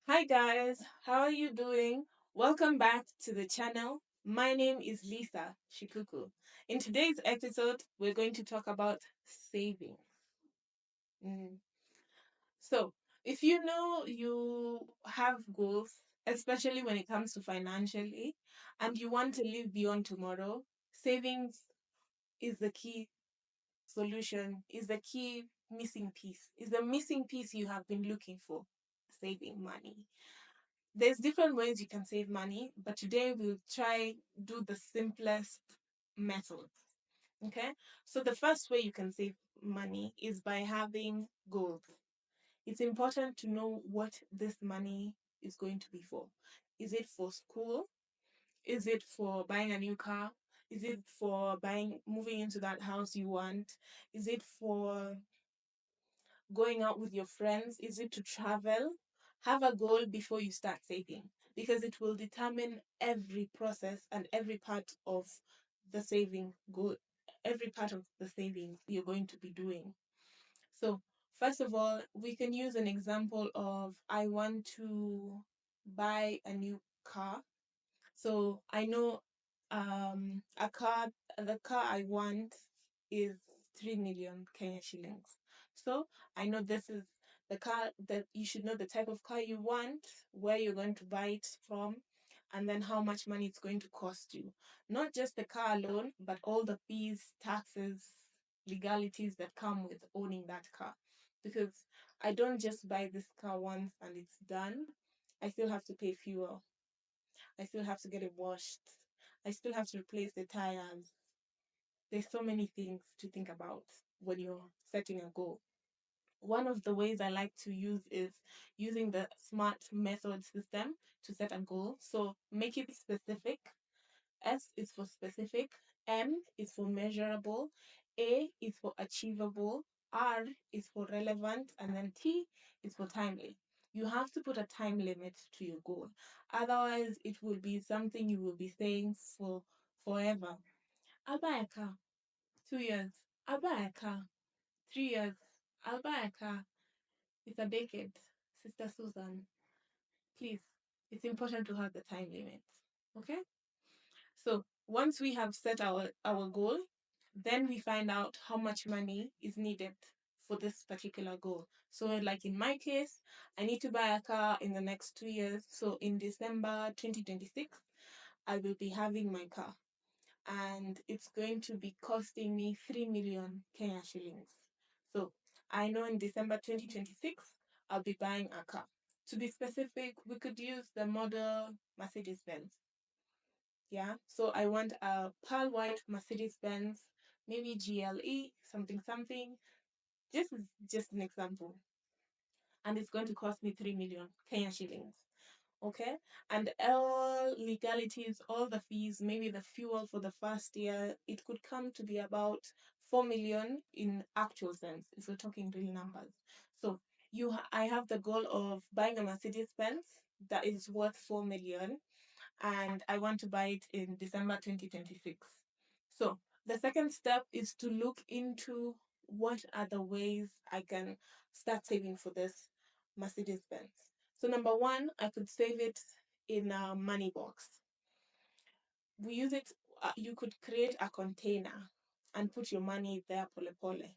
Hi guys, how are you doing? Welcome back to the channel. My name is Lisa Shikuku. In today's episode, we're going to talk about saving. Mm. So, if you know you have goals, especially when it comes to financially, and you want to live beyond tomorrow, savings is the key solution, is the key missing piece, is the missing piece you have been looking for, saving money. There's different ways you can save money, but today we'll try do the simplest method. Okay? So the first way you can save money is by having goals. It's important to know what this money is going to be for. Is it for school? Is it for buying a new car? Is it for buying moving into that house you want? Is it for going out with your friends? Is it to travel? Have a goal before you start saving because it will determine every process and every part of the saving goal, every part of the savings you're going to be doing. So, first of all, we can use an example of I want to buy a new car. So I know a car the car I want is 3 million Kenya shillings. So I know this is the car that you should know the type of car you want, where you're going to buy it from, and then how much money it's going to cost you. Not just the car alone, but all the fees, taxes, legalities that come with owning that car. Because I don't just buy this car once and it's done. I still have to pay fuel. I still have to get it washed. I still have to replace the tires. There's so many things to think about when you're setting a goal. One of the ways I like to use is using the SMART method system to set a goal. So make it specific. S is for specific, M is for measurable, A is for achievable, R is for relevant, and then T is for timely. You have to put a time limit to your goal. Otherwise, it will be something you will be saying for forever. I'll buy a car. 2 years. I'll buy a car. 3 years. I'll buy a car. It's a decade. Sister Susan, please, it's important to have the time limit. Okay? So once we have set our goal, then we find out how much money is needed for this particular goal. So like in my case, I need to buy a car in the next 2 years. So in December 2026, I will be having my car. And it's going to be costing me 3 million Kenya shillings. So I know in December 2026, I'll be buying a car. To be specific, we could use the model Mercedes Benz. Yeah. So I want a pearl white Mercedes Benz, maybe GLE, something something. Just an example. And it's going to cost me 3 million Kenya shillings. Okay. And all legalities, all the fees, maybe the fuel for the first year, it could come to be about 4 million in actual sense, if we're talking real numbers. So I have the goal of buying a Mercedes Benz that is worth 4 million, and I want to buy it in December 2026. So the second step is to look into what are the ways I can start saving for this Mercedes Benz. So number one, I could save it in a money box. We use it. You could create a container and put your money there, pole pole.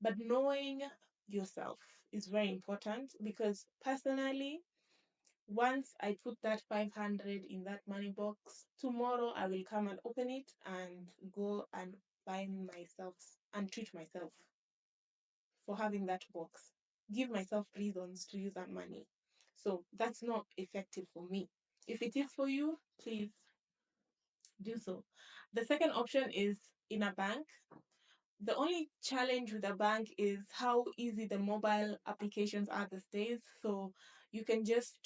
But knowing yourself is very important because personally, once I put that 500 in that money box, tomorrow I will come and open it and go and buy myself and treat myself for having that box. Give myself reasons to use that money. So that's not effective for me. If it is for you, please do so. The second option is in a bank. The only challenge with a bank is how easy the mobile applications are these days. So you can just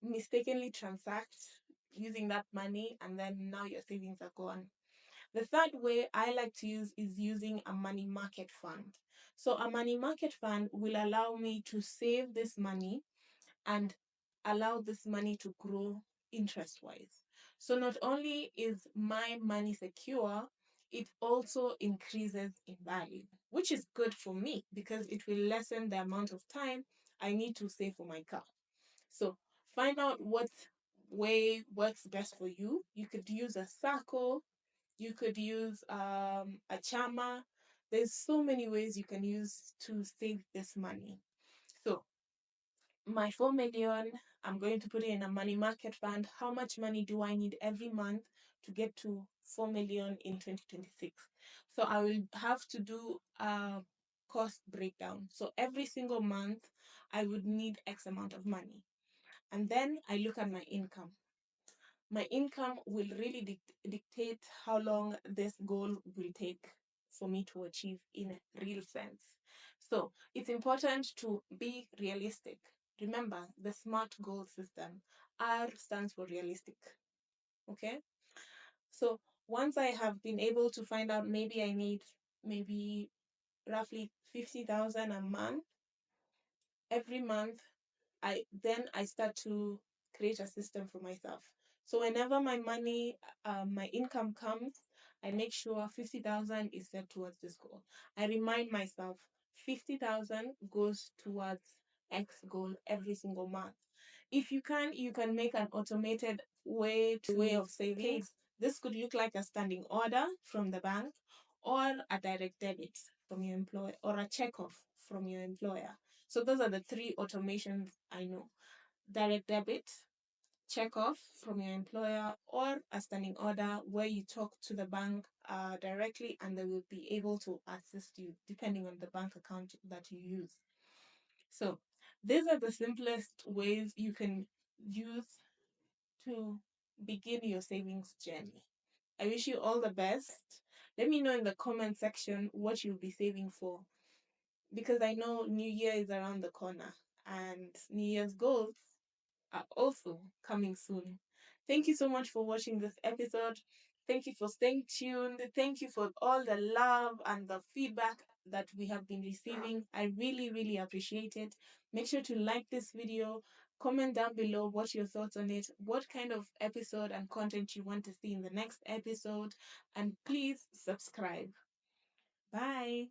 mistakenly transact using that money, and then now your savings are gone. The third way I like to use is using a money market fund. So a money market fund will allow me to save this money and allow this money to grow interest wise. So not only is my money secure, it also increases in value, which is good for me because it will lessen the amount of time I need to save for my car. So find out what way works best for you. You could use a circle, you could use a chama. There's so many ways you can use to save this money. So my 4 million, I'm going to put it in a money market fund. How much money do I need every month to get to 4 million in 2026? So I will have to do a cost breakdown. So every single month, I would need X amount of money. And then I look at my income. My income will really dictate how long this goal will take for me to achieve in a real sense. So it's important to be realistic. Remember the SMART goal system. R stands for realistic. Okay? So once I have been able to find out maybe I need maybe roughly 50,000 a month, every month I start to create a system for myself. So whenever my money, my income comes, I make sure 50,000 is set towards this goal. I remind myself 50,000 goes towards X goal every single month. If you can make an automated way of savings. This could look like a standing order from the bank, or a direct debit from your employer, or a check off from your employer. So those are the three automations I know: direct debit, check off from your employer, or a standing order where you talk to the bank directly and they will be able to assist you depending on the bank account that you use. So these are the simplest ways you can use to begin your savings journey. I wish you all the best. Let me know in the comment section what you'll be saving for, because I know New Year is around the corner and New Year's goals are also coming soon. Thank you so much for watching this episode. Thank you for staying tuned. Thank you for all the love and the feedback that we have been receiving. I really, really appreciate it. Make sure to like this video, comment down below what your thoughts on it, what kind of episode and content you want to see in the next episode, and please subscribe. Bye.